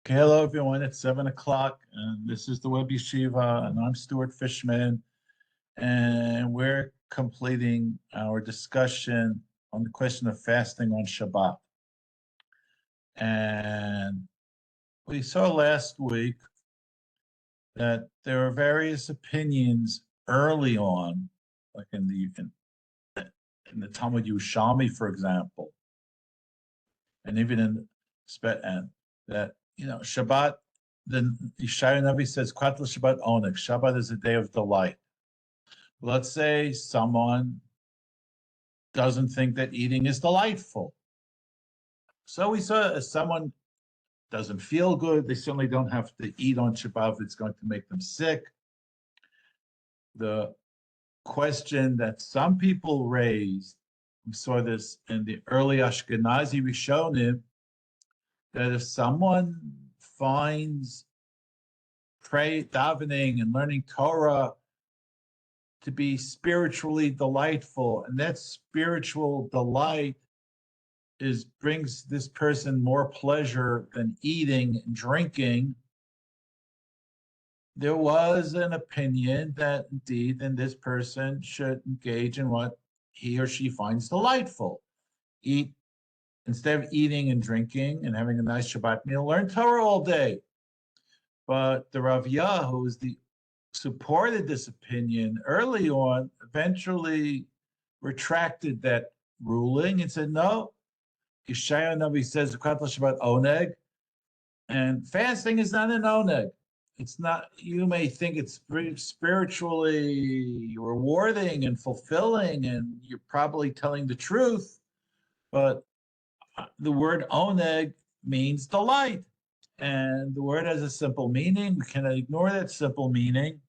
Okay, hello everyone. It's 7 o'clock, and this is the Web Yeshiva, and I'm Stuart Fishman, and we're completing our discussion on the question of fasting on Shabbat. And we saw last week that there are various opinions early on, like in the Talmud Yerushalmi, for example, and even in that Shabbat. Then Yeshaya Navi says, "Kvatla Shabbat Oneg." Shabbat is a day of delight. Let's say someone doesn't think that eating is delightful. So we saw if someone doesn't feel good, they certainly don't have to eat on Shabbat if it's going to make them sick. The question that some people raised, we saw this in the early Ashkenazi Rishonim, that if someone finds davening and learning Torah to be spiritually delightful, and that spiritual delight brings this person more pleasure than eating and drinking, there was an opinion that indeed then this person should engage in what he or she finds delightful. Eat, instead of eating and drinking and having a nice Shabbat meal, learn Torah all day. But the Rav Yahu supported this opinion early on, eventually retracted that ruling and said, no, Yeshaya Navi says, Shabbat Oneg, and fasting is not an Oneg. It's not, you may think it's spiritually rewarding and fulfilling, and you're probably telling the truth, but the word Oneg means delight. And the word has a simple meaning. We cannot ignore that simple meaning.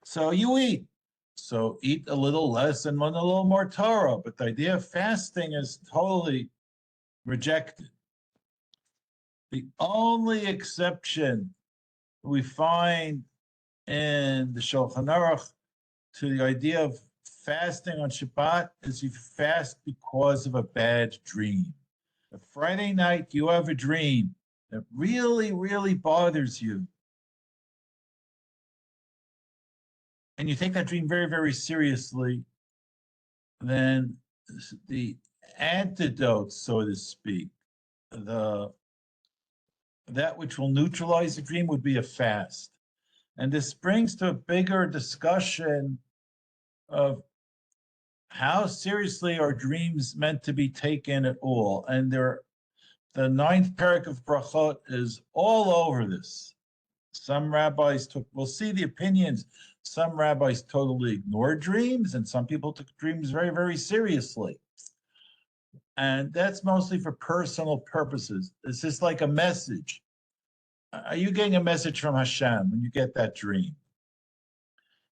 So you eat. So eat a little less and learn a little more Torah. But the idea of fasting is totally rejected. The only exception we find in the Shulchan Aruch to the idea of fasting on Shabbat is you fast because of a bad dream. If Friday night you have a dream that really, really bothers you, and you take that dream very, very seriously, then the antidote, so to speak, that which will neutralize the dream would be a fast. And this brings to a bigger discussion of how seriously are dreams meant to be taken at all. And the ninth parak of Brachot is all over this. Some rabbis we'll see the opinions. Some rabbis totally ignored dreams, and some people took dreams very, very seriously. And that's mostly for personal purposes. It's just like a message. Are you getting a message from Hashem when you get that dream?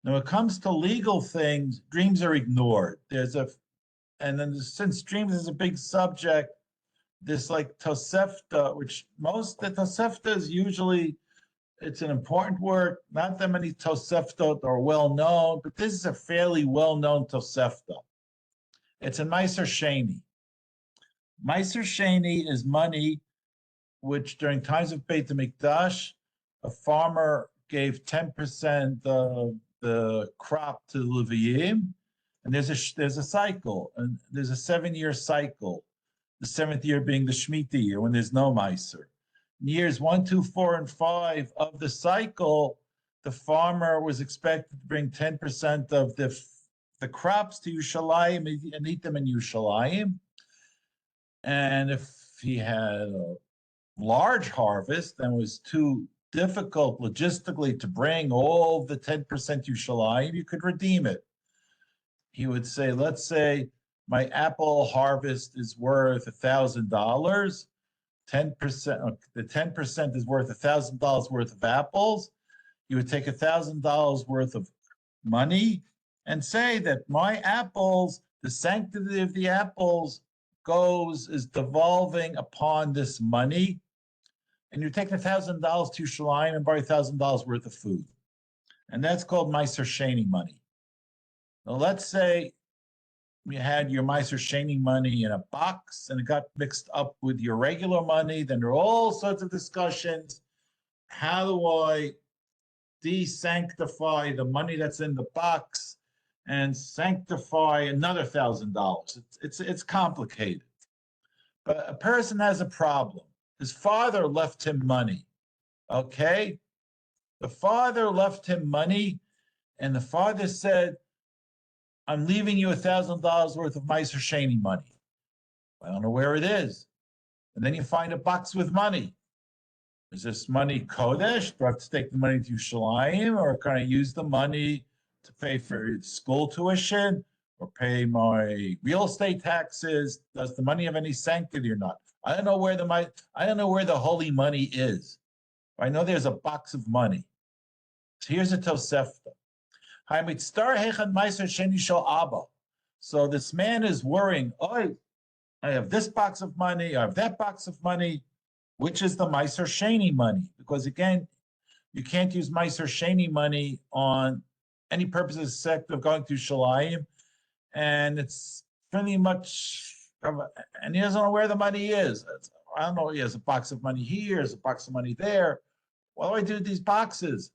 Now, when it comes to legal things, dreams are ignored. And then since dreams is a big subject, this like Tosefta, which most the Tosefta is usually, it's an important work. Not that many Toseftot are well known, but this is a fairly well-known Tosefta. It's a Meiser Sheni. Meiser Sheni is money which during times of Beit HaMikdash, a farmer gave 10% of the crop to Leviyim, and there's a cycle, and there's a 7-year cycle. The 7th year being the Shemitah year when there's no Meiser. In years 1, 2, 4, and 5 of the cycle, the farmer was expected to bring 10% of the crops to Yerushalayim and eat them in Yerushalayim. And if he had a large harvest, then it was too difficult logistically to bring all the 10% Yerushalayim, you could redeem it. He would say, let's say my apple harvest is worth $1,000. 10%, the 10% is worth $1,000 worth of apples. You would take $1,000 worth of money and say that my apples, the sanctity of the apples is devolving upon this money. And you take $1,000 to Yerushalayim and buy $1,000 worth of food. And that's called Meiser Sheni money. Now let's say you had your Meiser Sheni money in a box and it got mixed up with your regular money. Then there are all sorts of discussions. How do I desanctify the money that's in the box and sanctify another $1,000? It's complicated. But a person has a problem. His father left him money. Okay? The father left him money, and the father said, I'm leaving you $1,000 worth of Meiser Sheni money. I don't know where it is. And then you find a box with money. Is this money Kodesh? Do I have to take the money to Yerushalayim, or can I use the money to pay for school tuition or pay my real estate taxes? Does the money have any sanctity or not? I don't know where the holy money is. I know there's a box of money. So here's a Tosefta. So this man is worrying, oh, I have this box of money, I have that box of money. Which is the Meiser Sheni money? Because again, you can't use Meiser Sheni money on any purposes except of going to Shalayim, and it's pretty much, and he doesn't know where the money is. I don't know, he has a box of money here, there's a box of money there. What do I do with these boxes?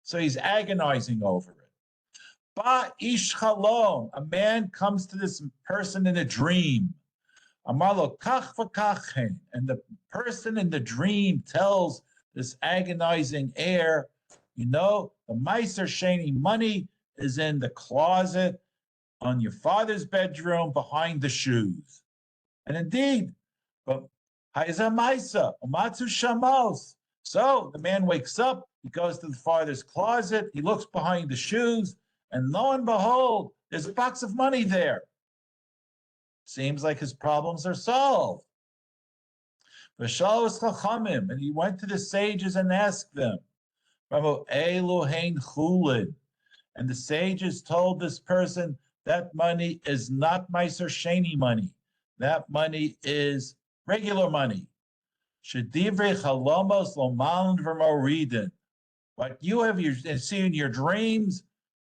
So he's agonizing over it. Ba ish chalom, a man comes to this person in a dream. Amalo kach v'kachen, and the person in the dream tells this agonizing heir, you know, the Meiser Sheni money is in the closet on your father's bedroom behind the shoes. And indeed, but Haiza Maisa, Umatsu Shamos. So the man wakes up, he goes to the father's closet, he looks behind the shoes, and lo and behold, there's a box of money there. Seems like his problems are solved. And he went to the sages and asked them. And the sages told this person that money is not Meiser Sheni money. That money is regular money. What you see in your dreams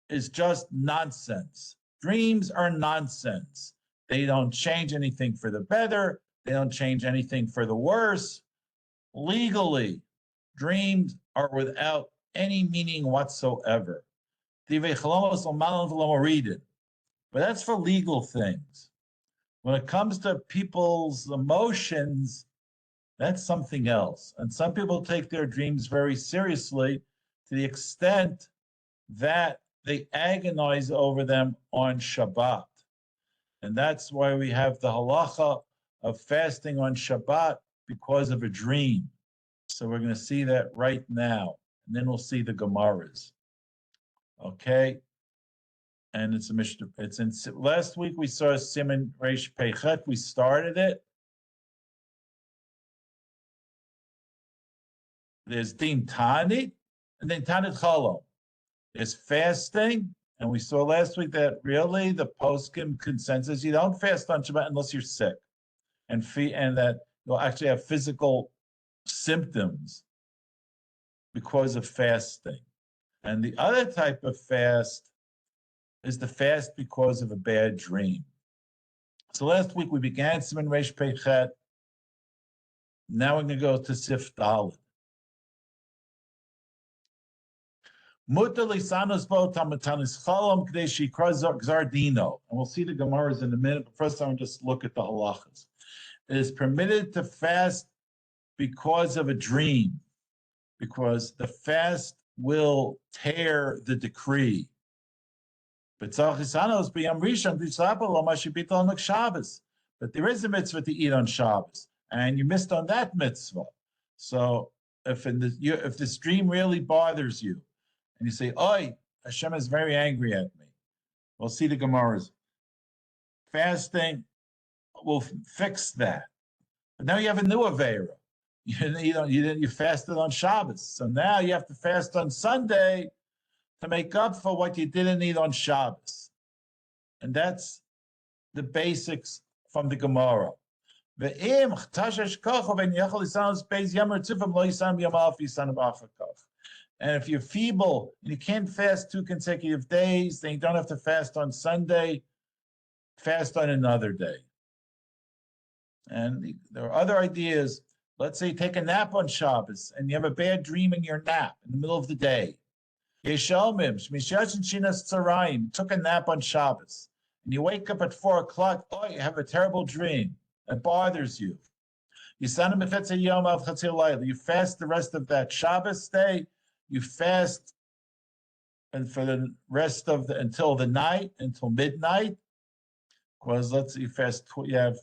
is just nonsense. Dreams are nonsense. They don't change anything for the better. They don't change anything for the worse. Legally, dreams are without any meaning whatsoever. But that's for legal things. When it comes to people's emotions, that's something else. And some people take their dreams very seriously to the extent that they agonize over them on Shabbat. And that's why we have the halacha of fasting on Shabbat because of a dream. So we're going to see that right now. And then we'll see the Gemarahs. Okay? And it's a Mishnah. Last week we saw Siman Reish Peichet. We started it. There's Din Tanit and then Tanit Chalom. There's fasting. And we saw last week that really the poskim consensus, you don't fast on Shabbat unless you're sick, and that you'll actually have physical symptoms because of fasting. And the other type of fast is the fast because of a bad dream. So last week we began Siman Reish Peichet. Now we're going to go to Sif Dalet. And we'll see the Gemaras in a minute, but first I want to just look at the halachas. It is permitted to fast because of a dream, because the fast will tear the decree. But there is a mitzvah to eat on Shabbos, and you missed on that mitzvah. So if this dream really bothers you, and you say, "Oi, Hashem is very angry at me," we'll see the Gemaras. Fasting will fix that. But now you have a new Aveira. You fasted on Shabbos, so now you have to fast on Sunday to make up for what you didn't eat on Shabbos, and that's the basics from the Gemarah. And if you're feeble and you can't fast 2 consecutive days, then you don't have to fast on Sunday. fast on another day. And there are other ideas. Let's say you take a nap on Shabbos and you have a bad dream in your nap in the middle of the day. You took a nap on Shabbos and you wake up at 4 o'clock. Oh, you have a terrible dream. It bothers you. You fast the rest of that Shabbos day. You fast and for the rest of until the night, until midnight. Because let's say you have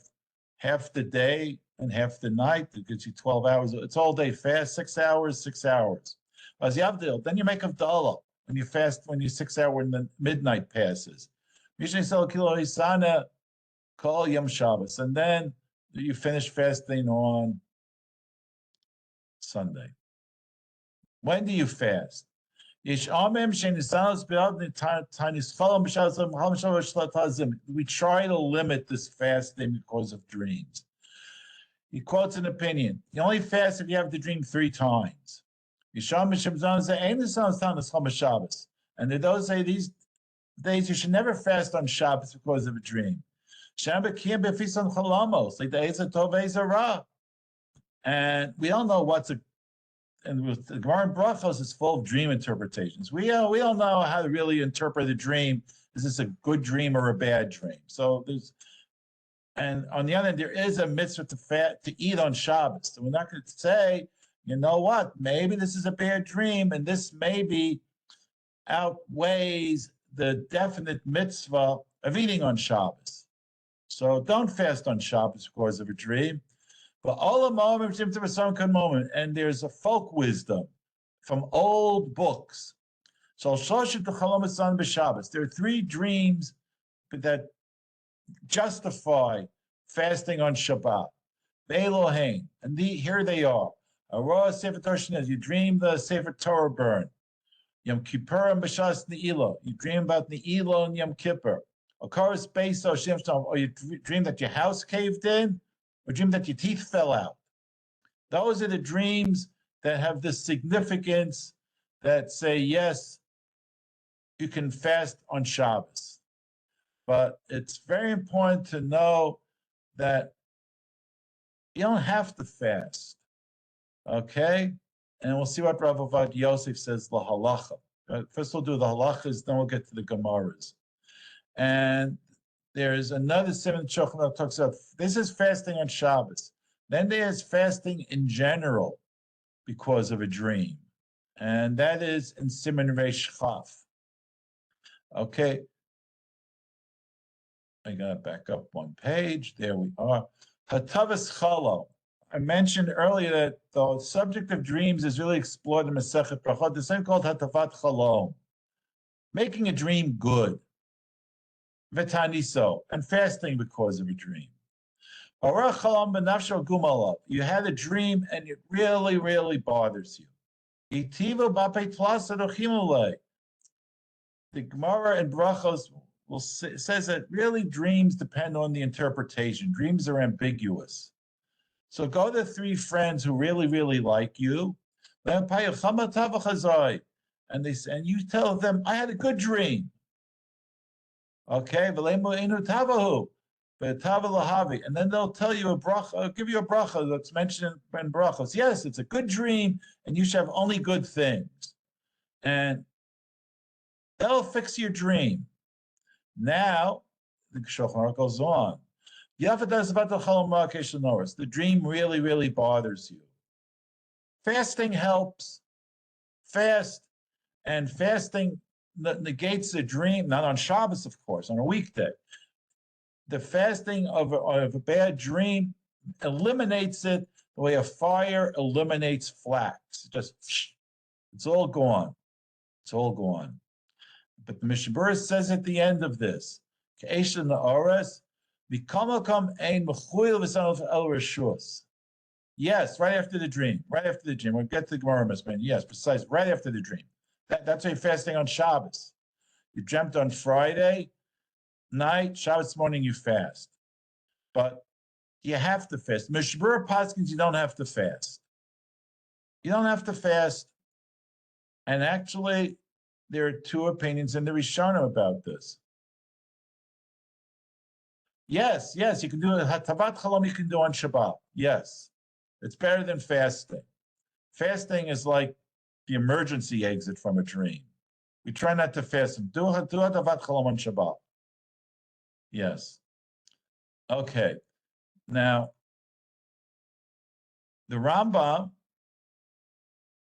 half the day and half the night. It gives you 12 hours. It's all day fast, 6 hours, 6 hours. Then you make Havdalah when you fast, when you 6 hour and the midnight passes. Call Yom Shabbos. And then you finish fasting on Sunday. When do you fast? We try to limit this fasting because of dreams. He quotes an opinion. You only fast if you have the dream 3 times. And they don't say these days you should never fast on Shabbos because of a dream. And we don't know what's a, and with the Gemarah in Brachos is full of dream interpretations. We don't know how to really interpret a dream. Is this a good dream or a bad dream? So there's, and on the other hand, there is a mitzvah to eat on Shabbos. So we're not going to say, you know what, maybe this is a bad dream, and this maybe outweighs the definite mitzvah of eating on Shabbos. So don't fast on Shabbos because of a dream. But all the moments into some good moment, and there's a folk wisdom from old books. So there are 3 dreams that justify fasting on Shabbat. And here they are. You dream the Sefer Torah burn. Yom Kippur and B'Shas Ne'ilah. You dream about Ne'ilah and Yom Kippur. Or you dream that your house caved in, or dream that your teeth fell out. Those are the dreams that have the significance that say, yes, you can fast on Shabbos. But it's very important to know that you don't have to fast, okay? And we'll see what Rav Avad Yosef says, la halacha. First we'll do the halachas, then we'll get to the Gemarahs. And there's another 7th Shulchan that talks about, this is fasting on Shabbos. Then there's fasting in general because of a dream. And that is in Siman Reish Chaf. Okay. I got to back up 1 page. There we are. Hatavas Chalo. I mentioned earlier that the subject of dreams is really explored in Masechet Brachot. There's something called Hatavat Chalom, making a dream good. Vetaniso, and fasting because of a dream. You had a dream and it really, really bothers you. The Gemarah in Brachos says that really dreams depend on the interpretation. Dreams are ambiguous. So go to 3 friends who really, really like you, and you tell them, I had a good dream. Okay, and then they'll tell you a bracha, give you a bracha that's mentioned in brachos. Yes, it's a good dream, and you should have only good things. And they'll fix your dream. Now, the Shulchan Aruch goes on. The dream really, really bothers you. Fasting helps. Fast, and fasting negates the dream, not on Shabbos, of course, on a weekday. The fasting of a bad dream eliminates it the way a fire eliminates flax. It's all gone. It's all gone. But the Mishnah Berurah says at the end of this, yes, right after the dream. Right after the dream. We'll get to the Gemarah. Yes, precise, right after the dream. That's why you're fasting on Shabbos. You dreamt on Friday night, Shabbos morning you fast. But you have to fast. Mishnah Berurah paskins, you don't have to fast. You don't have to fast. And actually, there are 2 opinions in the Rishonim about this. Yes, you can do it. Hatavat chalom you can do on Shabbat. Yes, it's better than fasting. Fasting is like the emergency exit from a dream. We try not to fast. Do hatavat chalom on Shabbat. Yes. Okay. Now, the Rambam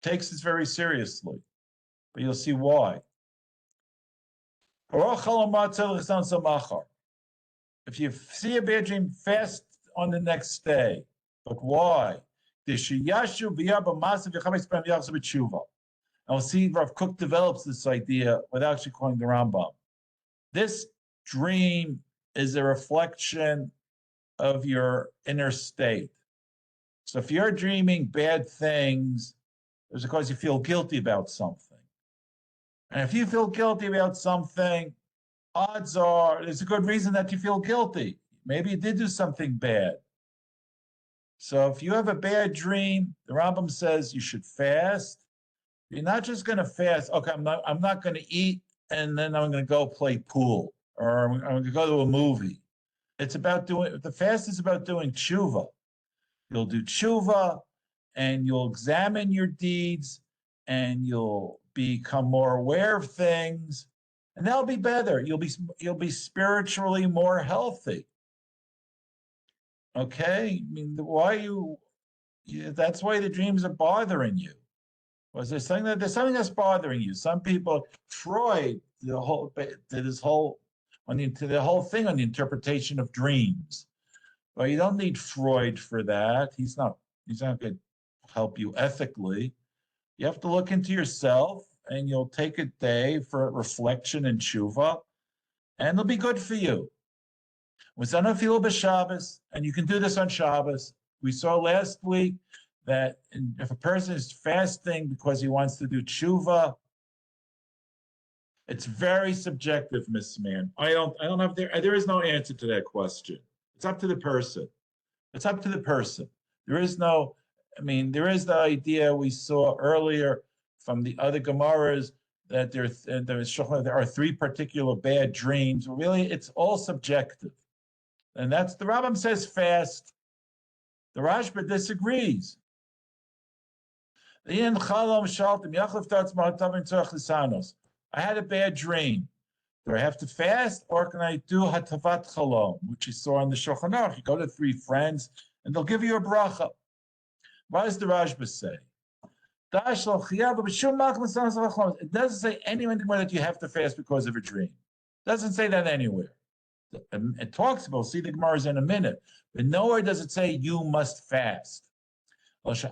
takes this very seriously, but you'll see why. If you see a bad dream, fast on the next day. But why? And we'll see Rav Kook develops this idea without actually calling the Rambam. This dream is a reflection of your inner state. So if you're dreaming bad things, it's because you feel guilty about something. And if you feel guilty about something, odds are there's a good reason that you feel guilty. Maybe you did do something bad. So if you have a bad dream, the Rambam says you should fast. You're not just going to fast. Okay, I'm not going to eat, and then I'm going to go play pool, or I'm going to go to a movie. It's about the fast is about doing tshuva. You'll do tshuva, and you'll examine your deeds, and you'll become more aware of things, and that'll be better. You'll be spiritually more healthy. Okay, I mean, that's why the dreams are bothering you. Was there something that's bothering you? Some people, Freud, did the whole thing on the interpretation of dreams. Well, you don't need Freud for that. He's not going to help you ethically. You have to look into yourself, and you'll take a day for reflection and tshuva, and it'll be good for you. And you can do this on Shabbos. We saw last week that if a person is fasting because he wants to do tshuva, it's very subjective, Miss Mann. There is no answer to that question. It's up to the person. There is the idea we saw earlier from the other Gemarahs that there are three particular bad dreams. Really, it's all subjective. And that's the Rambam says fast. The Rashba disagrees. I had a bad dream. Do I have to fast, or can I do hatavat chalom, which you saw in the Shulchan Aruch? You go to three friends, and they'll give you a bracha. What does the Rashba say? It doesn't say anywhere that you have to fast because of a dream. It doesn't say that anywhere. It talks about, see the Gemarahs in a minute, but nowhere does it say you must fast. It's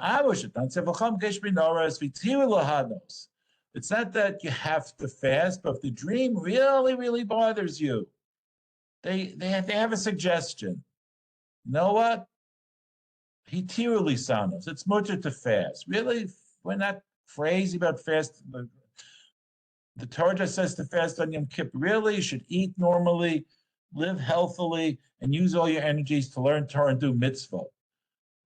not that you have to fast, but if the dream really, really bothers you, they have a suggestion. You know what? It's mutter to fast. Really, we're not crazy about fast. The Torah just says to fast on Yom Kippur. Really, you should eat normally, live healthily, and use all your energies to learn Torah and do mitzvah.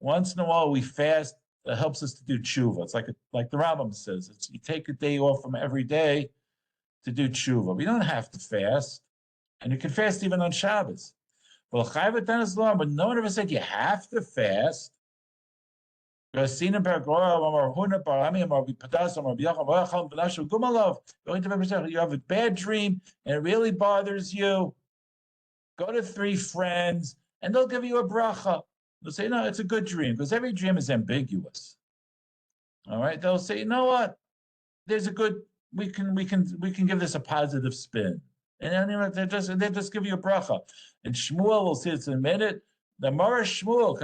Once in a while, we fast. It helps us to do tshuva. It's like the Rambam says. You take a day off from every day to do tshuva. We don't have to fast, and you can fast even on Shabbos. But no one ever said you have to fast. You have a bad dream and it really bothers you. Go to three friends and they'll give you a bracha. They'll say, no, it's a good dream, because every dream is ambiguous. All right. They'll say, you know what? There's a good, we can give this a positive spin. And anyway, they just give you a bracha. And Shmuel will see this in a minute. The Mara Shmuel,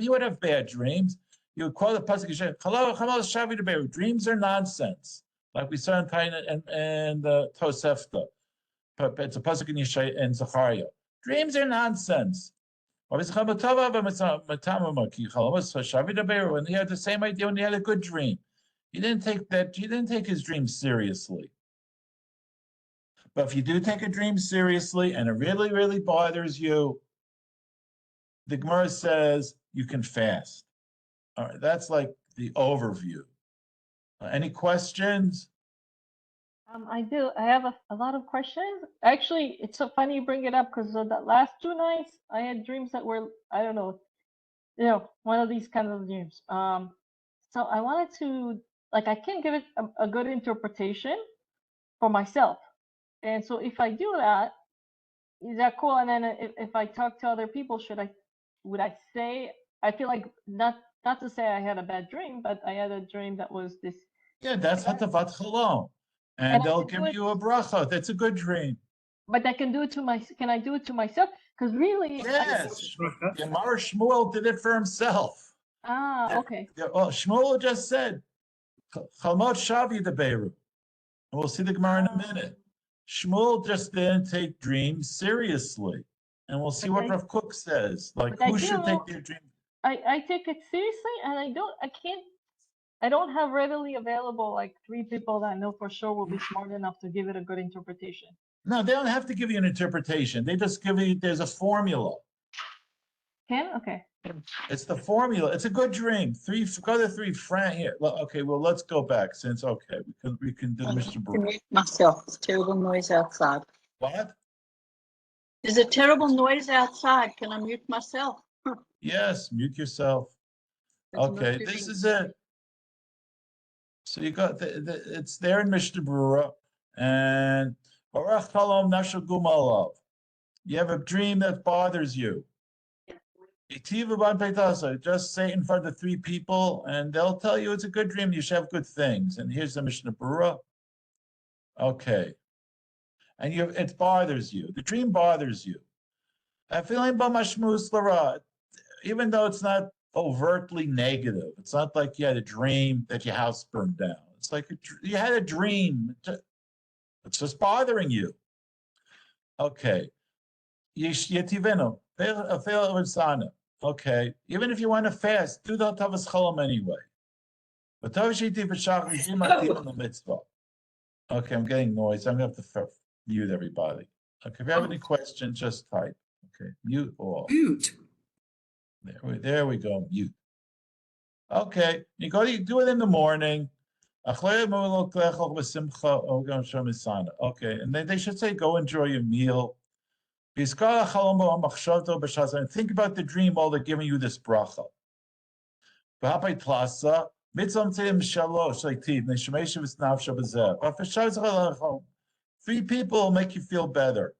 he would have bad dreams. You would quote the pasuk, dreams are nonsense, like we saw in Taina and Tosefta. It's a pasuk in Zechariah. Dreams are nonsense. When he had the same idea when he had a good dream, he didn't take his dream seriously. But if you do take a dream seriously and it really, really bothers you, the Gemarah says you can fast. All right, that's like the overview. Any questions? I do. I have a lot of questions. Actually, it's so funny you bring it up because the last 2 nights I had dreams that were, I don't know, one of these kinds of dreams. So I wanted to, like, I can't give it a good interpretation for myself. And so if I do that, is that cool? And then if I talk to other people, would I say, I feel like not to say I had a bad dream, but I had a dream that was this. Yeah, that's hatavat chalom, And and I they'll can do give it, you a bracha. That's a good dream. but I can do it can I do it to myself? Because really, Yes, Gemarah Shmuel did it for himself. okay. Well, Shmuel just said, "Chalmot shavi the Beirut," and we'll see the Gemara in a minute. Shmuel just didn't take dreams seriously, and we'll see what Rav Kook says. Like, who should take their dream? I take it seriously, and I don't have readily available like 3 people that I know for sure will be smart enough to give it a good interpretation. No, they don't have to give you an interpretation. They just give you, there's a formula. Okay. It's the formula. It's a good dream. Go to 3 franc here. Okay, well, let's go back since, okay, we can do Mr. Brewer. Mute myself. It's terrible noise outside. What? There's a terrible noise outside. Can I mute myself? Yes, mute yourself. Okay, this is it. So you got it's there in Mishnah Berurah, and you have a dream that bothers you. Just say in front of 3 people, and they'll tell you it's a good dream. You should have good things. And here's the Mishnah Berurah. Okay, and it bothers you. The dream bothers you. Even though it's not overtly negative. It's not like you had a dream that your house burned down. It's like you had a dream. It's just bothering you. Okay. Okay. Even if you want to fast, do the Tavas Cholam anyway. But the mitzvah. Okay, I'm getting noise. I'm going to have to mute everybody. Okay, if you have any questions, just type. Okay, mute all. Mute. There we go, mute. Okay, you do it in the morning. Okay, and then they should say, go enjoy your meal. And think about the dream while they're giving you this bracha. 3 people will make you feel better.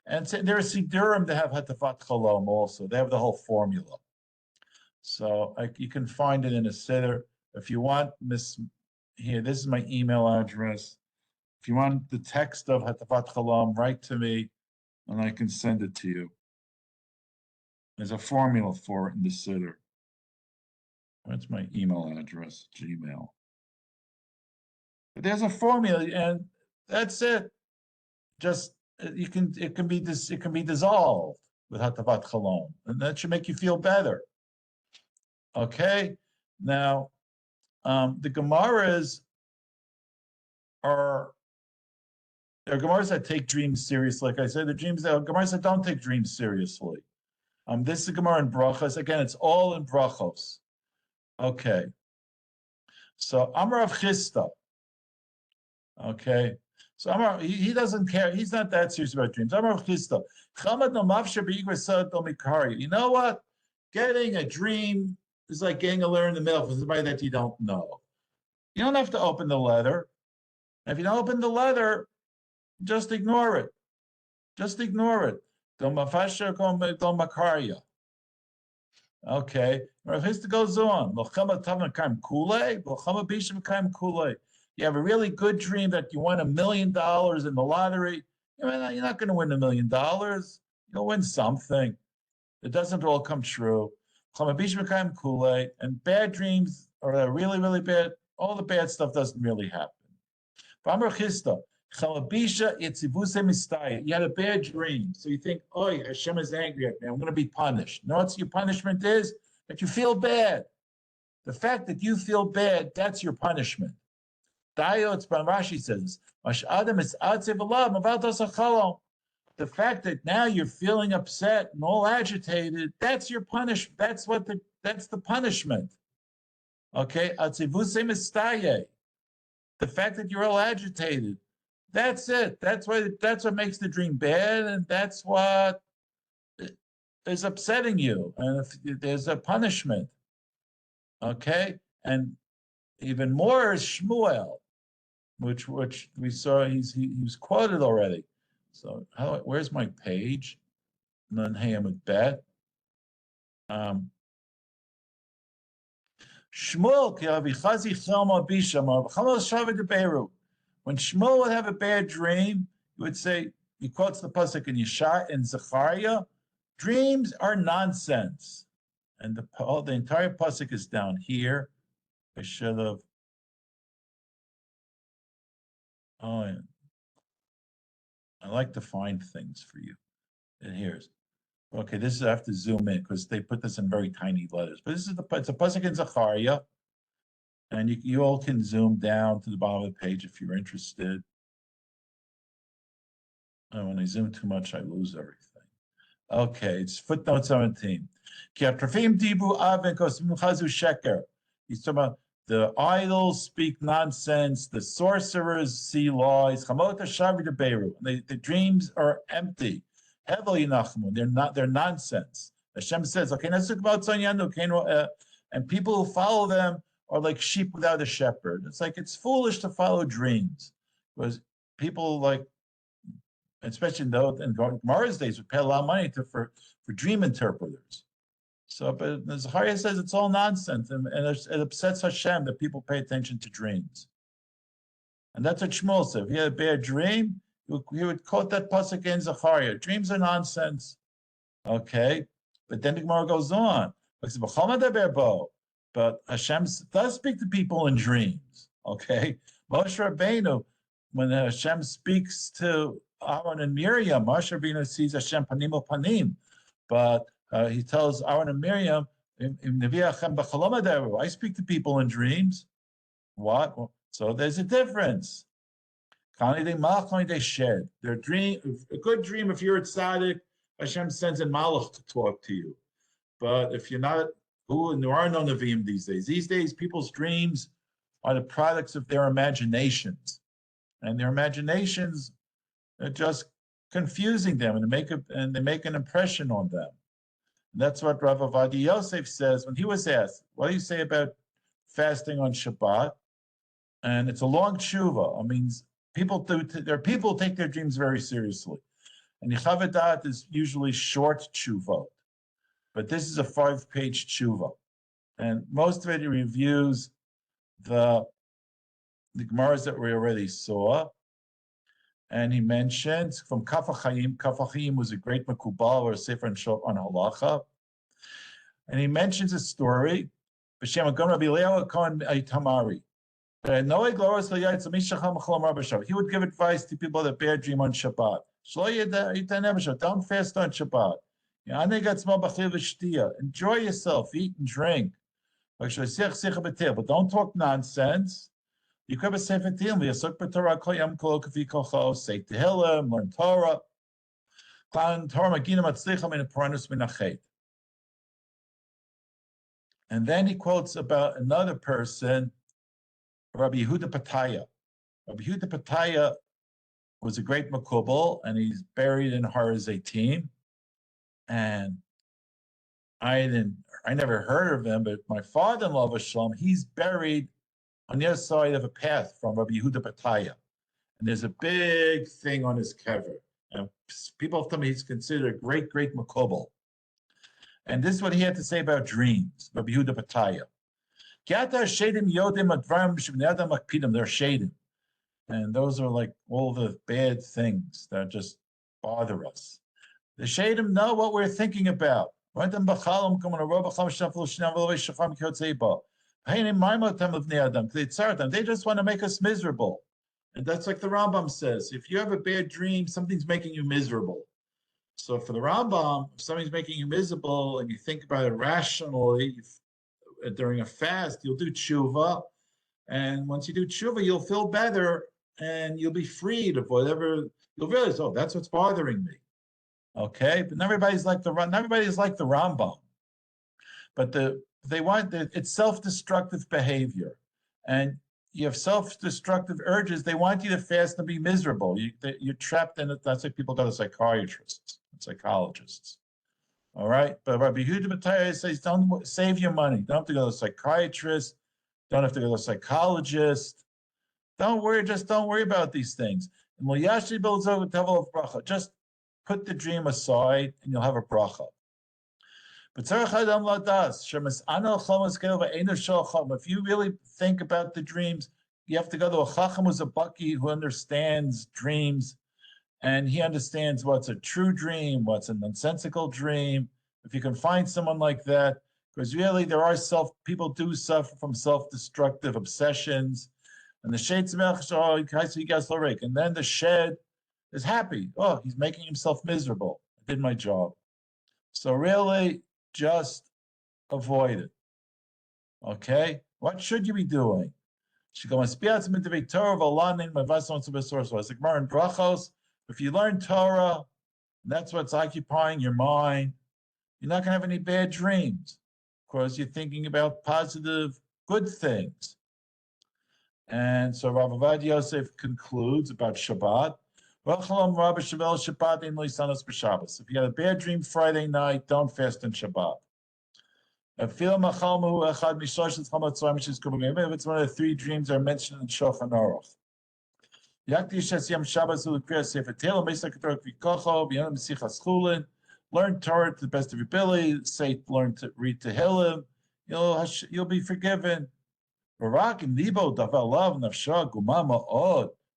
And there are Sidurim that have Hatafat Chalom also. They have the whole formula. So you can find it in a Siddur. If you want, here, this is my email address. If you want the text of Hatafat Chalom, write to me, and I can send it to you. There's a formula for it in the Siddur. That's my email address, Gmail. But there's a formula, and that's it. Just it can be dissolved with Hatavat Chalom, and that should make you feel better. Okay, now the Gemaras are Gemaras that take dreams seriously. Like I said, Gemaras that don't take dreams seriously. This is a Gemara in Brachos. Again, it's all in Brachos. Okay, so Amar of Chisda. Okay. So Amar, he doesn't care. He's not that serious about dreams. Amar Chisda. You know what? Getting a dream is like getting a letter in the mail from somebody that you don't know. You don't have to open the letter. If you don't open the letter, just ignore it. Just ignore it. Okay. Rav Chisda goes on. You have a really good dream that you won $1 million in the lottery. You're not going to win $1 million. You'll win something. It doesn't all come true. And bad dreams are really, really bad. All the bad stuff doesn't really happen. You had a bad dream. So you think, oh, Hashem is angry at me. I'm going to be punished. No, your punishment is that you feel bad. The fact that you feel bad, that's your punishment. Rashi says, the fact that now you're feeling upset and all agitated, that's your punishment. That's the punishment. Okay? the fact that you're all agitated. That's it. That's what makes the dream bad, and that's what is upsetting you. And if there's a punishment, okay? And even more is Shmuel, which we saw he was quoted already. So where's my page? Nun Hayam Bet. Shmuel when Shmuel would have a bad dream, he would say, he quotes the pasuk in Zechariah, dreams are nonsense. And the entire pasuk is down here. I should have. Oh, yeah. I like to find things for you. And here's. Okay, this is I have to zoom in because they put this in very tiny letters. But it's a pasuk in Zechariah, and you all can zoom down to the bottom of the page if you're interested. And when I zoom too much, I lose everything. Okay, it's footnote 17. He's talking about the idols speak nonsense, the sorcerers see lies. The dreams are empty. They're nonsense. Hashem says, okay, and people who follow them are like sheep without a shepherd. It's foolish to follow dreams. Because people especially in Gemarah's days, would pay a lot of money for dream interpreters. So, but Zechariah says it's all nonsense, and it upsets Hashem that people pay attention to dreams. And that's what Shmuel said. If he had a bad dream, he would quote that pasuk in Zechariah. Dreams are nonsense. Okay, but then the Gemarah goes on. But Hashem does speak to people in dreams. Okay, Moshe Rabbeinu, when Hashem speaks to Aaron and Miriam, Moshe Rabbeinu sees Hashem panim el panim, but he tells Aaron and Miriam, I speak to people in dreams. What? So there's a difference. They shed. Their dream, a good dream, if you're a tzaddik, Hashem sends a malach to talk to you. But if you're not, there are no Nevi'im these days. These days, people's dreams are the products of their imaginations. And their imaginations are just confusing them, and they make an impression on them. And that's what Rav Ovadia Yosef says when he was asked, what do you say about fasting on Shabbat? And it's a long tshuva. I mean, people take their dreams very seriously. And Yechavedat is usually short tshuva, but this is a 5-page tshuva. And most of it reviews the Gemarahs that we already saw. And he mentions from Kaf HaChaim. Kaf HaChaim was a great Makubal or a sefer on halacha. And he mentions a story. B'shem Agon Rabbi Eliyahu Kohen Tamari. He would give advice to people that bad dream on Shabbat. Don't fast on Shabbat. Enjoy yourself, eat and drink. But don't talk nonsense. You could have say Tehillim, say Tehillim, learn Torah. And then he quotes about another person, Rabbi Yehuda Pataya. Rabbi Yehuda Pataya was a great Makubal, and he's buried in Har Zaitim. And I never heard of him, but my father-in-law, Vashalom, he's buried on the other side of a path from Rabbi Yehuda Pataya. And there's a big thing on his kever. And people tell me he's considered a great, great Makubal. And this is what he had to say about dreams, Rabbi Yehuda Pataya. They're shadim. And those are like all the bad things that just bother us. The shadim know what we're thinking about. They just want to make us miserable. And that's like the Rambam says. If you have a bad dream, something's making you miserable. So for the Rambam, if something's making you miserable and you think about it rationally, during a fast, you'll do tshuva. And once you do tshuva, you'll feel better and you'll be freed of whatever. You'll realize, oh, that's what's bothering me. Okay, but not everybody's like the Rambam. But it's self-destructive behavior. And you have self-destructive urges. They want you to fast and be miserable. You're trapped in it. That's why people go to psychiatrists and psychologists. All right, but Rabbi Yehuda Mataya says, don't save your money. Don't have to go to a psychiatrist. Don't have to go to a psychologist. Don't worry. Just don't worry about these things. And just put the dream aside, and you'll have a bracha. But if you really think about the dreams, you have to go to a chacham who's a baki who understands dreams, and he understands what's a true dream, what's a nonsensical dream. If you can find someone like that, because really there are people do suffer from self-destructive obsessions, and the shade and then the shed is happy. Oh, he's making himself miserable. I did my job. So really, just avoid it. Okay? What should you be doing? Like Gemarah in Brachos, if you learn Torah, and that's what's occupying your mind, you're not going to have any bad dreams because you're thinking about positive, good things. And so Rav Avad Yosef concludes about Shabbat. If you had a bad dream Friday night, don't fast on Shabbat. If it's one of the three dreams that are mentioned in Shulchan Aruch. Learn Torah to the best of your ability. Learn to read Tehillim. You'll be forgiven.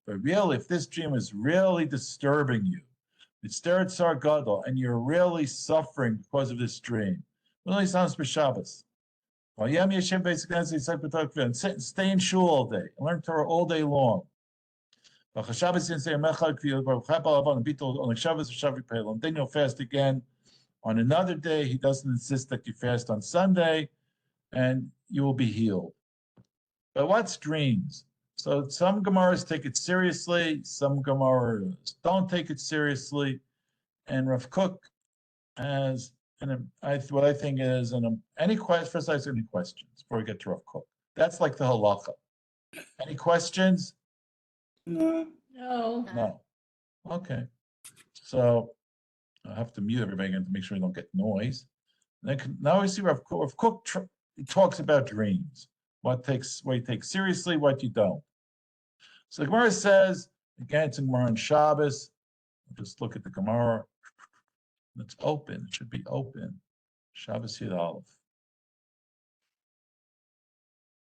But really, if this dream is really disturbing you, it's Tsar Gadol, and you're really suffering because of this dream, really sounds for Shabbos. Stay in shul all day, and learn Torah all day long. And then you'll fast again on another day. He doesn't insist that you fast on Sunday, and you will be healed. But what's dreams? So some Gemaras take it seriously, some Gemaras don't take it seriously. And Rav Kook has, what I think is, any questions? First, I ask any questions before we get to Rav Kook. That's like the halacha. Any questions? No. No. Okay. So I have to mute everybody again to make sure we don't get noise. Now we see Rav Kook he talks about dreams. What you take seriously, what you don't. So the Gemarah says, again, it's in Gemarah on Shabbos. Just look at the Gemarah. It's open. It should be open. Shabbos Yud Aleph.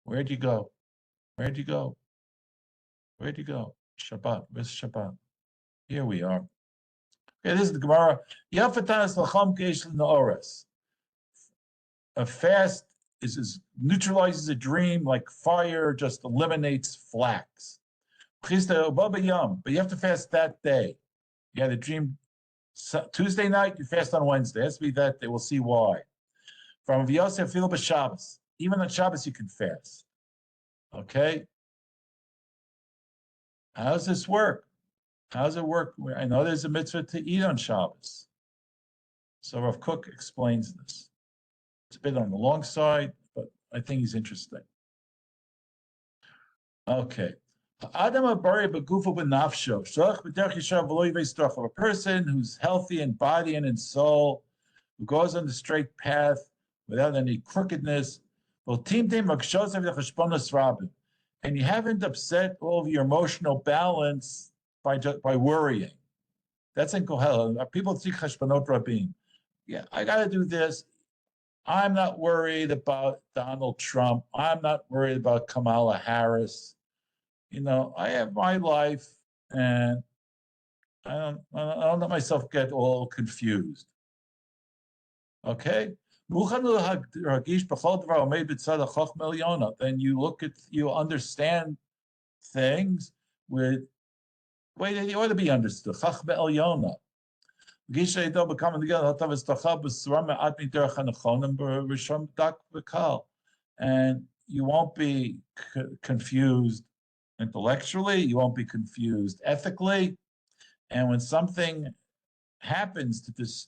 Where'd you go? Where'd you go? Where'd you go? Shabbat. Where's Shabbat? Here we are. Okay, this is the Gemarah. A fast neutralizes a dream like fire, just eliminates flax. But you have to fast that day. You had a dream Tuesday night, you fast on Wednesday. It has to be that day. We'll see why. From Yosef Fil Shabbos. Even on Shabbos you can fast. Okay? How does this work? How does it work? I know there's a mitzvah to eat on Shabbos. So Rav Kook explains this. It's a bit on the long side, but I think he's interesting. Okay. A person who's healthy in body and in soul, who goes on the straight path without any crookedness, and you haven't upset all of your emotional balance by worrying. That's in Koheleth. People see cheshbonot rabim. Yeah, I got to do this. I'm not worried about Donald Trump. I'm not worried about Kamala Harris. I have my life, and I don't let myself get all confused. Okay? Then you understand things with the way they ought to be understood. And you won't be confused intellectually, you won't be confused ethically, and when something happens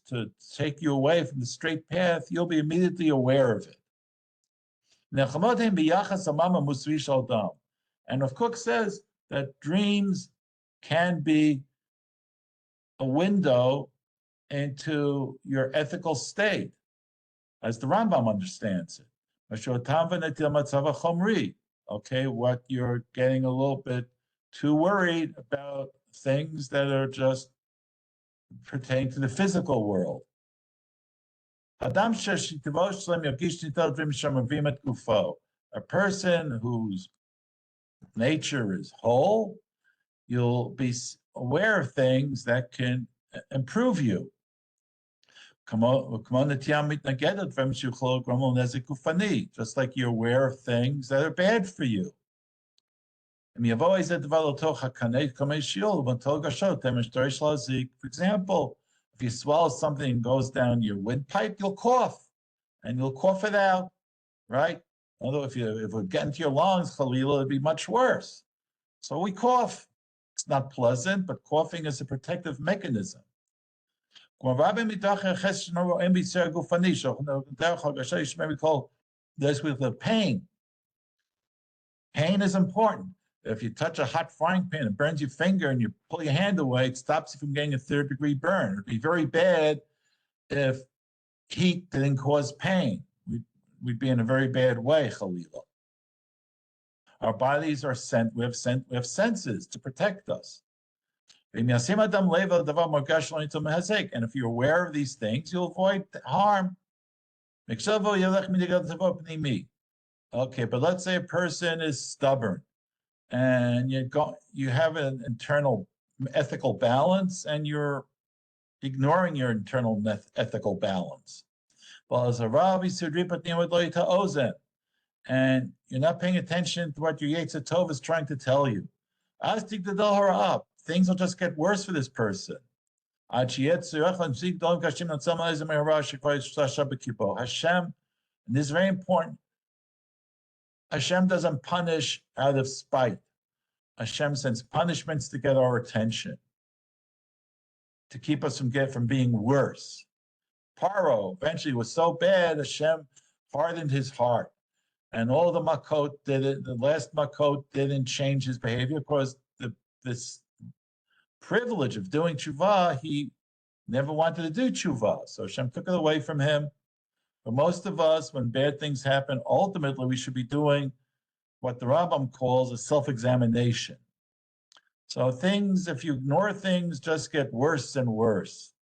to take you away from the straight path, you'll be immediately aware of it. And Rav Kook says that dreams can be a window into your ethical state, as the Rambam understands it. Okay, what you're getting a little bit too worried about things that are just pertain to the physical world. A person whose nature is whole, you'll be aware of things that can improve you. Just like you're aware of things that are bad for you. For example, if you swallow something and goes down your windpipe, you'll cough, and you'll cough it out, right? Although if it would get into your lungs, Khalila, it'd be much worse. So we cough. It's not pleasant, but coughing is a protective mechanism. This with the pain. Pain is important. If you touch a hot frying pan, it burns your finger and you pull your hand away, it stops you from getting a 3rd-degree burn. It'd be very bad if heat didn't cause pain. We'd be in a very bad way, Khalila. Our bodies are we have senses to protect us. And if you're aware of these things, you'll avoid harm. Okay, but let's say a person is stubborn and you have an internal ethical balance and you're ignoring your internal ethical balance. And you're not paying attention to what your Yetzer Tov is trying to tell you. Things will just get worse for this person. Hashem, and this is very important, Hashem doesn't punish out of spite. Hashem sends punishments to get our attention, to keep us from being worse. Paro eventually was so bad, Hashem hardened his heart. And all the makot did it. The last makot didn't change his behavior because this privilege of doing tshuva, he never wanted to do tshuva. So Hashem took it away from him. For most of us, when bad things happen, ultimately we should be doing what the Rambam calls a self-examination. So things, if you ignore things, just get worse and worse.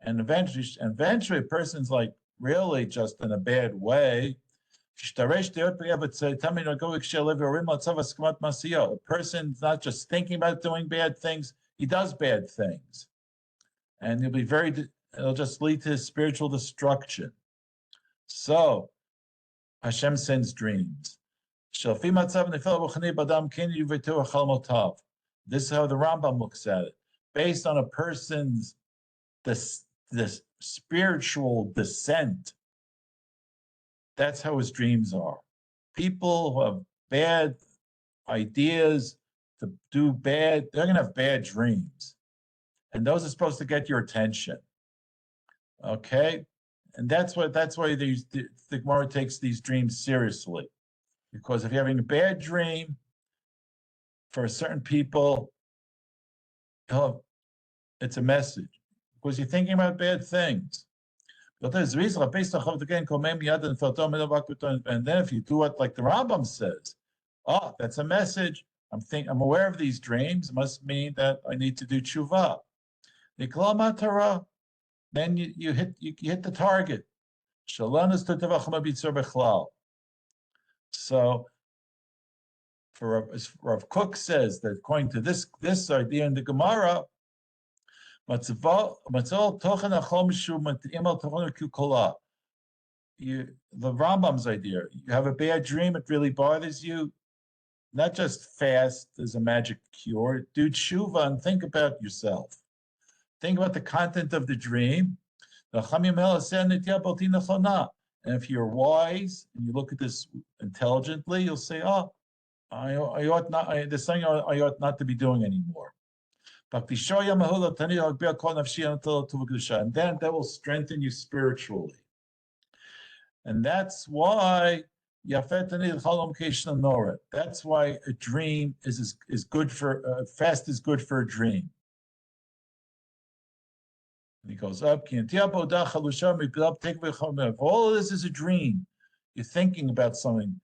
And eventually a person's like really just in a bad way. A person's not just thinking about doing bad things, he does bad things. And it'll just lead to his spiritual destruction. So Hashem sends dreams. This is how the Rambam looks at it. Based on a person's this spiritual descent, that's how his dreams are. People who have bad ideas to do bad, they're going to have bad dreams. And those are supposed to get your attention. Okay? And that's why the Gemarah takes these dreams seriously. Because if you're having a bad dream, for certain people, it's a message. Because you're thinking about bad things. And then if you do it like the Rambam says, oh, that's a message. I'm aware of these dreams. It must mean that I need to do tshuva. Then you hit the target. So, Rav Kook says that according to this idea in the Gemarah, the Rambam's idea, you have a bad dream, it really bothers you, not just fast as a magic cure, do tshuva and think about yourself. Think about the content of the dream. And if you're wise and you look at this intelligently, you'll say, oh, there's something I ought not to be doing anymore. And then that will strengthen you spiritually. And that's why That's why a dream is good for fast is good for a dream. And he goes up. If all of this is a dream, you're thinking about something.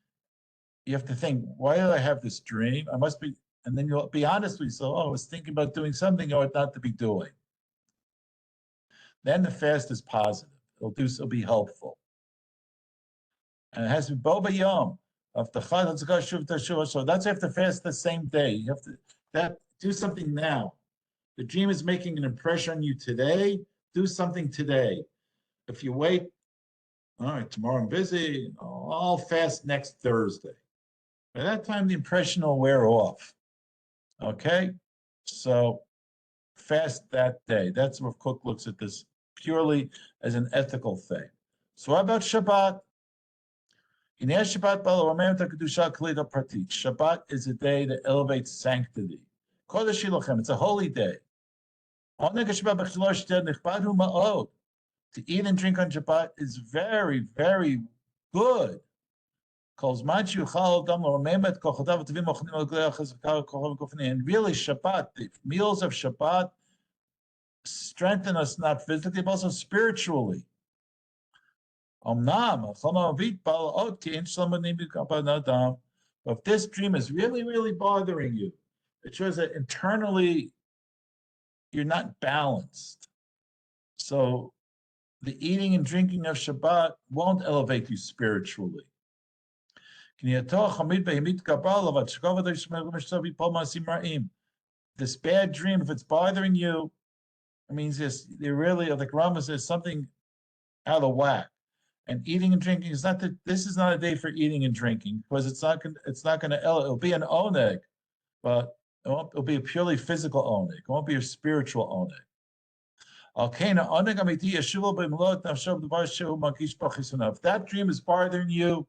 You have to think, why did I have this dream? I must be, and then you'll be honest with yourself. Oh, I was thinking about doing something I ought not to be doing. Then the fast is positive. It'll be helpful. And it has to be boba yom. So that's why you have to fast the same day. You have to do something now. The dream is making an impression on you today. Do something today. If you wait, all right, tomorrow I'm busy. I'll fast next Thursday. By that time, the impression will wear off. Okay? So fast that day. That's what Cook looks at this purely as an ethical thing. So what about Shabbat? Shabbat is a day that elevates sanctity. It's a holy day. To eat and drink on Shabbat is very, very good. And really, Shabbat, the meals of Shabbat strengthen us not physically, but also spiritually. But if this dream is really, really bothering you, it shows that internally you're not balanced. So the eating and drinking of Shabbat won't elevate you spiritually. This bad dream, if it's bothering you, it means they're really, like Rama says, something out of whack. And eating and drinking is not that. This is not a day for eating and drinking, because it's not going to. It'll be an oneg, but it'll be a purely physical oneg. It won't be a spiritual oneg. If that dream is bothering you,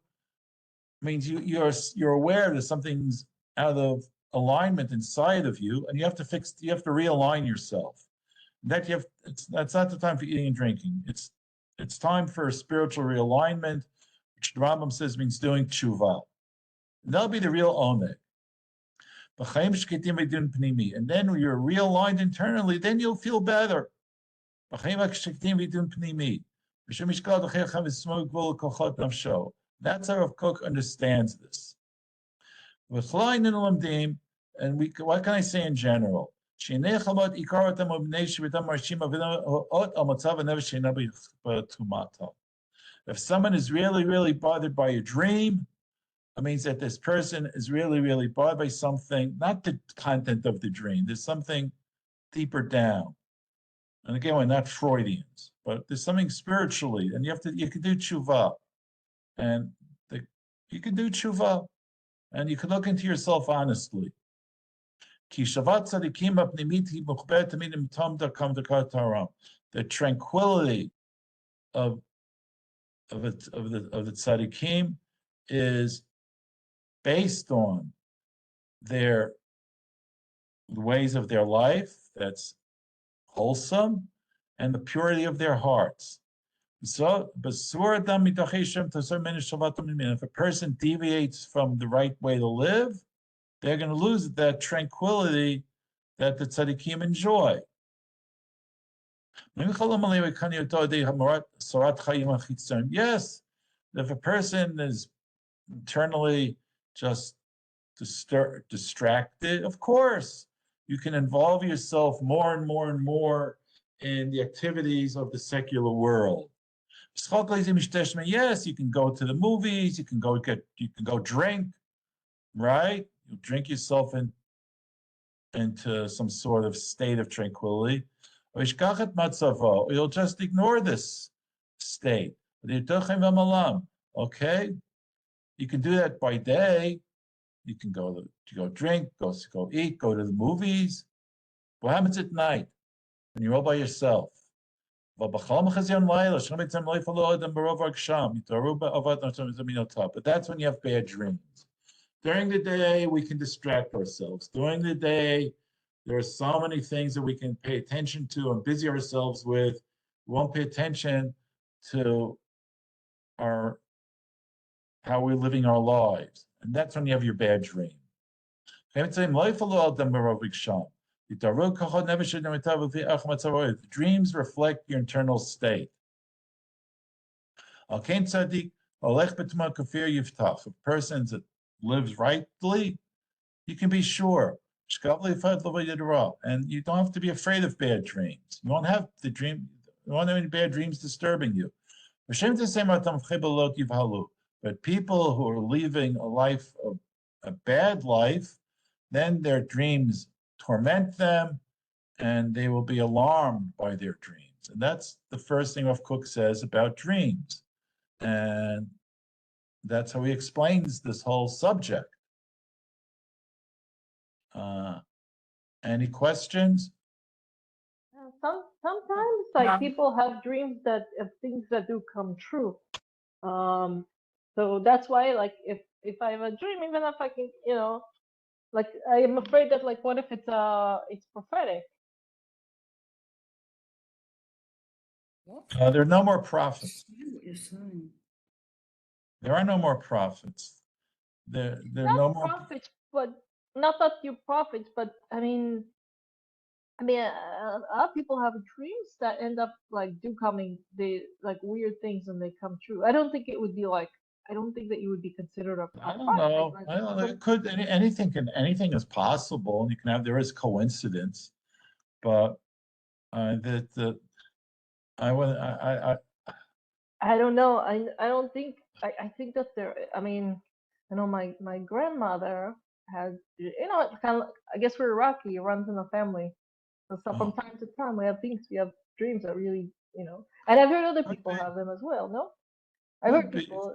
it means you're aware that something's out of alignment inside of you, and you have to realign yourself. That's not the time for eating and drinking. It's time for a spiritual realignment, which the Rambam says means doing tshuva. And that'll be the real oneg. And then when you're realigned internally, then you'll feel better. That's how Rav Kook understands this. And what can I say in general? If someone is really, really bothered by a dream, it means that this person is really, really bothered by something, not the content of the dream. There's something deeper down. And again, we're not Freudians, but there's something spiritually, and you can do tshuva. And you can do tshuva, and you can look into yourself honestly. The tranquility of the tzaddikim is based on the ways of their life that's wholesome and the purity of their hearts. So, if a person deviates from the right way to live, they're going to lose that tranquility that the tzaddikim enjoy. Yes, if a person is internally just distracted, of course, you can involve yourself more and more and more in the activities of the secular world. Yes, you can go to the movies, you can go drink, right? You drink yourself into some sort of state of tranquility. You'll just ignore this state. Okay? You can do that by day. You can go drink, go eat, go to the movies. What happens at night when you're all by yourself? But that's when you have bad dreams. During the day, we can distract ourselves. During the day, there are so many things that we can pay attention to and busy ourselves with. We won't pay attention to our how we're living our lives. And that's when you have your bad dream. The dreams reflect your internal state. A person that lives rightly, you can be sure. And you don't have to be afraid of bad dreams. You won't have the dream, you won't have any bad dreams disturbing you. But people who are living a life of a bad life, then their dreams torment them and they will be alarmed by their dreams. And that's the first thing Rav Kook says about dreams. And that's how he explains this whole subject. Any questions? Sometimes like people have dreams that of things that do come true. So that's why like if I have a dream, even if I can, like I am afraid that like what if it's prophetic? There are no more prophets. There are no more prophets. There are Not no more prophets, but not that you're prophets, but I mean, a lot of people have dreams that end up like they like weird things and they come true. I don't think it would be like, I don't think that you would be considered a I don't prophet. know. Like, I don't know. It could anything is possible. You can have there is coincidence, but that I would I don't know. I don't think I think that there. I mean, my grandmother had kind of. I guess we're Iraqi. It runs in the family. So from time to time we have dreams that really And I've heard other people have them as well. No, I've heard people.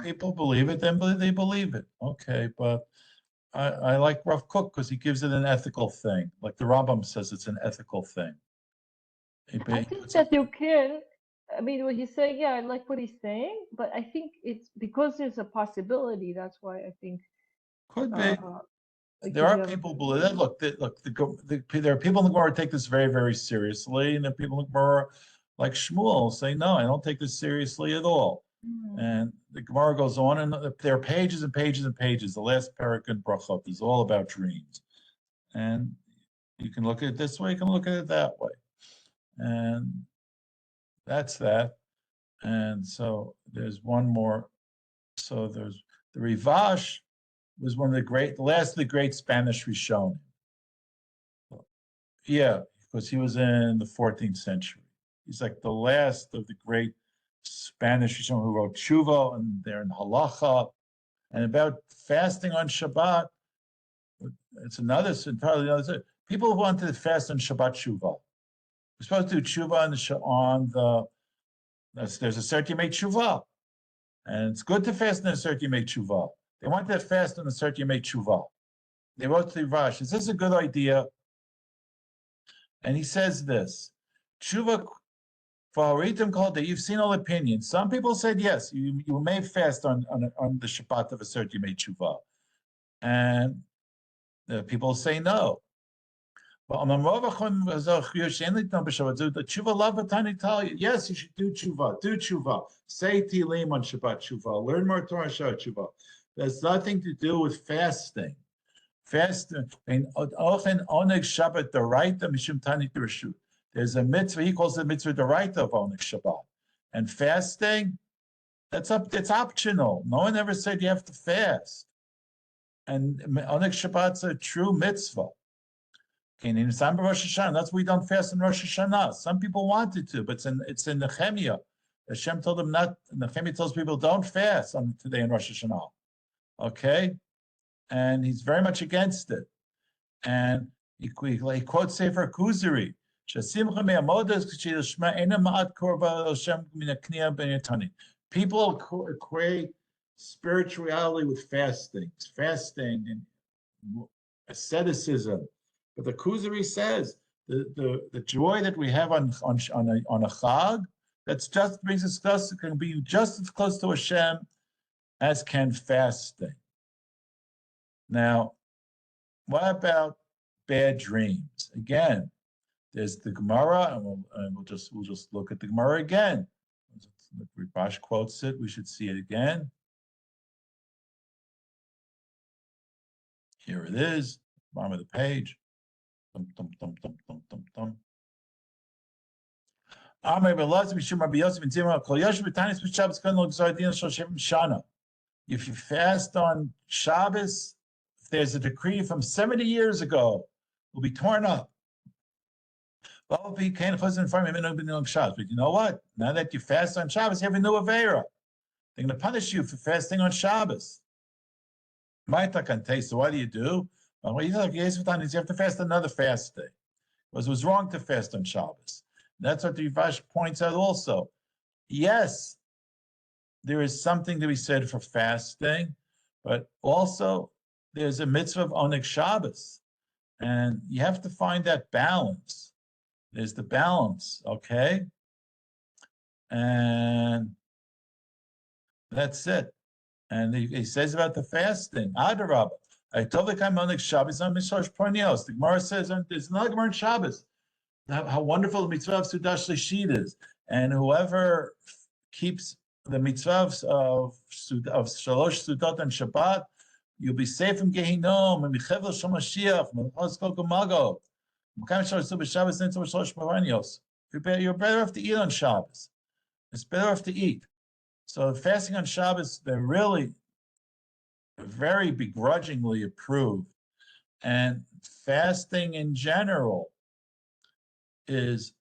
people believe it, then they believe it. Okay, but I like Rav Kook because he gives it an ethical thing. Like the Rambam says, it's an ethical thing. I think that you can. I mean, what he's saying, yeah, I like what he's saying, but I think it's because there's a possibility. That's why I think could be. it There could are be a- people believe that. Look, there are people in the Gemara take this very, very seriously, and there are people in the Gemara like Shmuel say, no, I don't take this seriously at all. And the Gemara goes on, and there are pages and pages and pages. The last parak in Brachot is all about dreams, and you can look at it this way, you can look at it that way, and that's that. And so there's one more. So there's the Rivash was one of the last of the great Spanish Rishonim. Yeah, because he was in the 14th century. He's like the last of the great Spanish Rishonim who wrote Tshuva, and they're in Halacha. And about fasting on Shabbat, it's entirely another. People who wanted to fast on Shabbat Tshuva. We're supposed to do Tshuva there's a cert you make Tshuva. And it's good to fast on a cert you make Tshuva. They wanted to fast on a cert you make Tshuva. They wrote to the Rivash, is this a good idea? And he says this, Tshuva, for Haritim called it, you've seen all opinions. Some people said, yes, you may fast on the Shabbat of a cert you made Tshuva. And the people say no. But yes, you should do tshuva. Say Tehillim on Shabbat tshuva. Learn more Torah Shabbat tshuva. There's nothing to do with fasting. Fasting and often Oneg Shabbat Doraita Mishum Tani Reshut. There's a mitzvah. He calls it mitzvah Doraita of Oneg Shabbat. And fasting, it's optional. No one ever said you have to fast. And Oneg Shabbat's a true mitzvah. Okay, in December Rosh Hashanah, that's why we don't fast in Rosh Hashanah. Some people wanted to, but it's in Nehemiah. Hashem told them not. Nehemiah tells people don't fast on today in Rosh Hashanah. Okay, and he's very much against it. And he quotes Sefer Kuzari. People equate spirituality with fasting and asceticism. But the Kuzari says the joy that we have on a Chag, that's just brings us close, can be just as close to Hashem as can fasting. Now, what about bad dreams? Again, there's the Gemarah, and we'll just look at the Gemarah again. Ribash quotes it. We should see it again. Here it is, bottom of the page. Dum, dum, dum, dum, dum, dum, dum. If you fast on Shabbos, there's a decree from 70 years ago, will be torn up. But you know what? Now that you fast on Shabbos, you have a new Avera. They're going to punish you for fasting on Shabbos. So what do you do? Well, you have to fast another fast day. Because it was wrong to fast on Shabbos. That's what the Rivash points out also. Yes, there is something to be said for fasting, but also there's a mitzvah of Oneg Shabbos. And you have to find that balance. There's the balance, okay? And that's it. And he says about the fasting, Adarabah, I told the Oneg Shabbos on Mishosh Pornios. The Gemarah says, there's another Gemarah in Shabbos, how wonderful the mitzvah of Sudash Lishit is. And whoever keeps the mitzvah of Shalosh Sudot and Shabbat, you'll be safe from Gehinnom, and Michevel Shom Mashiach, Melchos Kol Gomago. You're better off to eat on Shabbos. It's better off to eat. So fasting on Shabbos, they're really very begrudgingly approved. And fasting in general is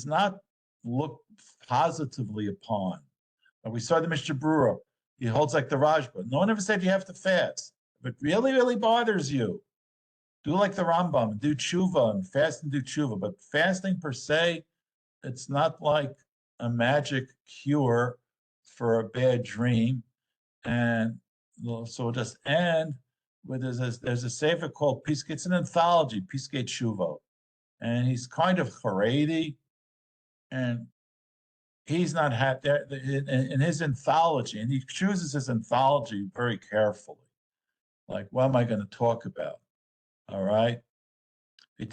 not looked positively upon. But we saw the Mishnah Berurah. He holds like the Rajba. No one ever said you have to fast. If it really, really bothers you, do like the Rambam, do tshuva and fast and do tshuva. But fasting per se, it's not like a magic cure for a bad dream. And so we'll just end with there's a sefer called Piskei. It's an anthology, Piskei Tshuva. And he's kind of Haredi, and he's not happy in his anthology, and he chooses his anthology very carefully. Like, what am I going to talk about? All right. How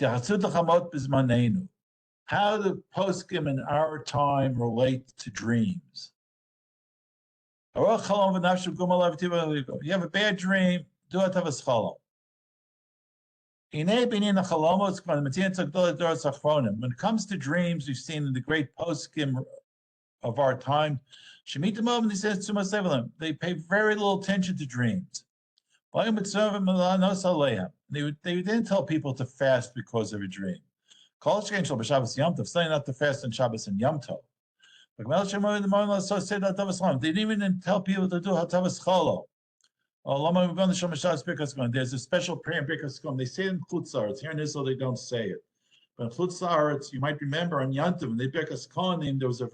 do poskim in our time relate to dreams? You have a bad dream, do a tavas chalom. When it comes to dreams, we've seen in the great poskim of our time, they pay very little attention to dreams. They didn't tell people to fast because of a dream. Certainly not to fast on Shabbos and Yom Tov. They didn't even tell people to do Hatavas Cholo. There's a special prayer in Birkas Kohanim. They say it in Chutz La'aretz. Here in Israel, they don't say it. But in Chutz La'aretz, you might remember on Yom Tov, in the Birkas Kohanim, there was the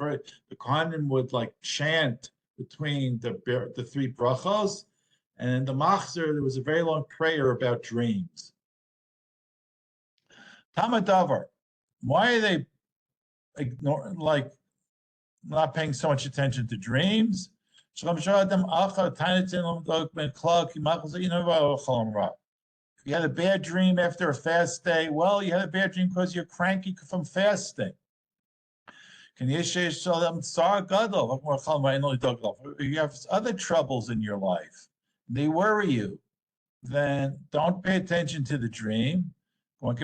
Kohanim would like chant between the three brachos, and in the Machzor, there was a very long prayer about dreams. Tamadavar, why are they not paying so much attention to dreams? If you had a bad dream after a fast day, well, you had a bad dream because you're cranky from fasting. You have other troubles in your life, they worry you, then don't pay attention to the dream. If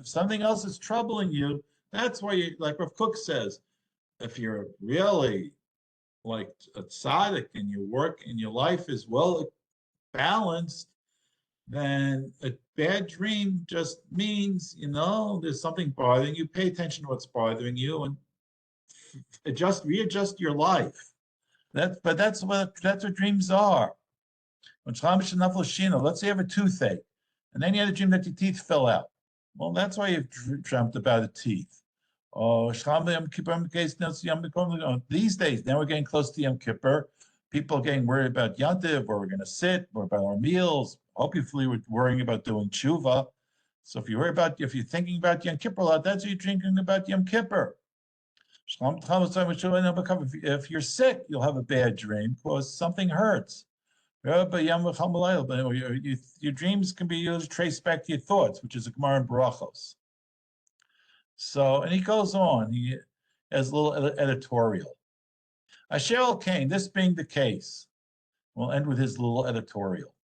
something else is troubling you, that's why you, like Rav Kook says, if you're really like a tzaddik and your work and your life is well balanced, then a bad dream just means, there's something bothering you. Pay attention to what's bothering you and readjust your life. That's what dreams are. Let's say you have a toothache, and then you had a dream that your teeth fell out. Well, that's why you've dreamt about the teeth. These days, now we're getting close to Yom Kippur. People are getting worried about Yantiv, where we're going to sit, or about our meals. Hopefully, we're worrying about doing tshuva. So if you're thinking about Yom Kippur a lot, that's what you're thinking about Yom Kippur. If you're sick, you'll have a bad dream because something hurts. Your dreams can be used traced back to your thoughts, which is a Gemarah in Barachos. So, and he goes on. He has a little editorial. Asher al Kain, this being the case, we'll end with his little editorial.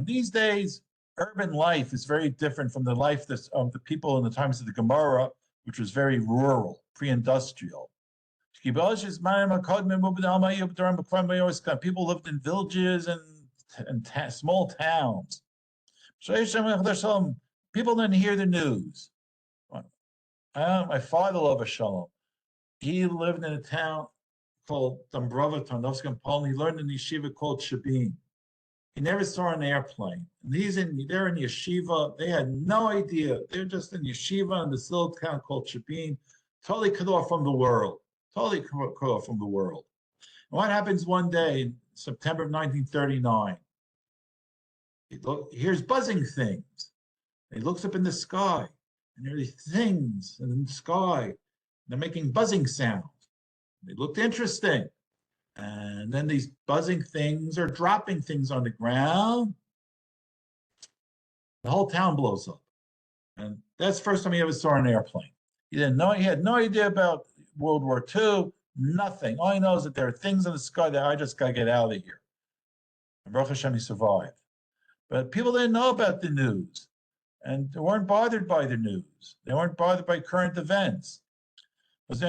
These days, urban life is very different from the life of the people in the times of the Gemarah, which was very rural, pre-industrial. People lived in villages and small towns. People didn't hear the news. My father loved Shalom. He lived in a town called Dombrova, Tarnovsk, Poland. He learned in a yeshiva called Shabbat. He never saw an airplane. And they're in yeshiva. They had no idea. They're just in yeshiva in this little town called Shabbat, totally cut off from the world. Totally cut off from the world. And what happens one day in September of 1939? He hears buzzing things. He looks up in the sky, and there are these things in the sky. They're making buzzing sounds. They looked interesting. And then these buzzing things are dropping things on the ground. The whole town blows up. And that's the first time he ever saw an airplane. He didn't know. He had no idea about World War II, nothing. All he knows is that there are things in the sky that I just got to get out of here. And Baruch Hashem, he survived. But people didn't know about the news. And they weren't bothered by the news. They weren't bothered by current events. These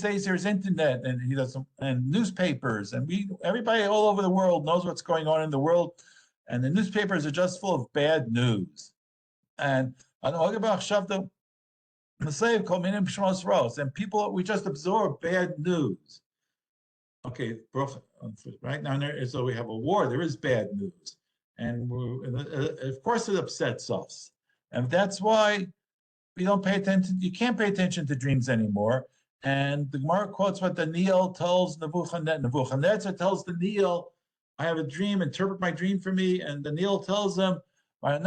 days there's internet and newspapers, and everybody all over the world knows what's going on in the world, and the newspapers are just full of bad news. And people, we just absorb bad news. Okay, right now so we have a war. There is bad news, and of course it upsets us. And that's why we don't pay attention. You can't pay attention to dreams anymore. And the Gemarah quotes what Daniel tells Nebuchadnezzar. Nebuchadnezzar tells Daniel, I have a dream, interpret my dream for me. And Daniel tells him, what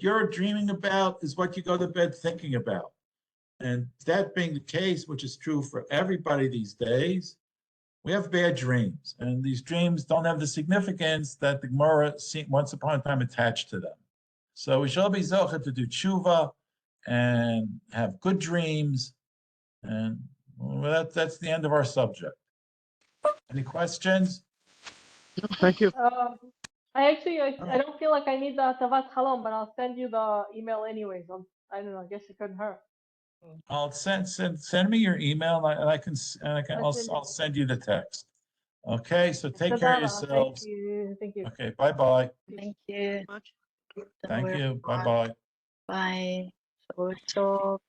you're dreaming about is what you go to bed thinking about. And that being the case, which is true for everybody these days, we have bad dreams. And these dreams don't have the significance that the Gemarah once upon a time attached to them. So we shall be zocher to do tshuva and have good dreams. And that's the end of our subject. Any questions? No, thank you. I don't feel like I need the Tavat Halom, but I'll send you the email anyways. I don't know. I guess it couldn't hurt. I'll send me your email, and I'll send you the text. Okay, so take care of yourselves. Thank you. Thank you. Okay, bye-bye. Thank you. Thank you. Bye-bye. Bye. Shabbat tov.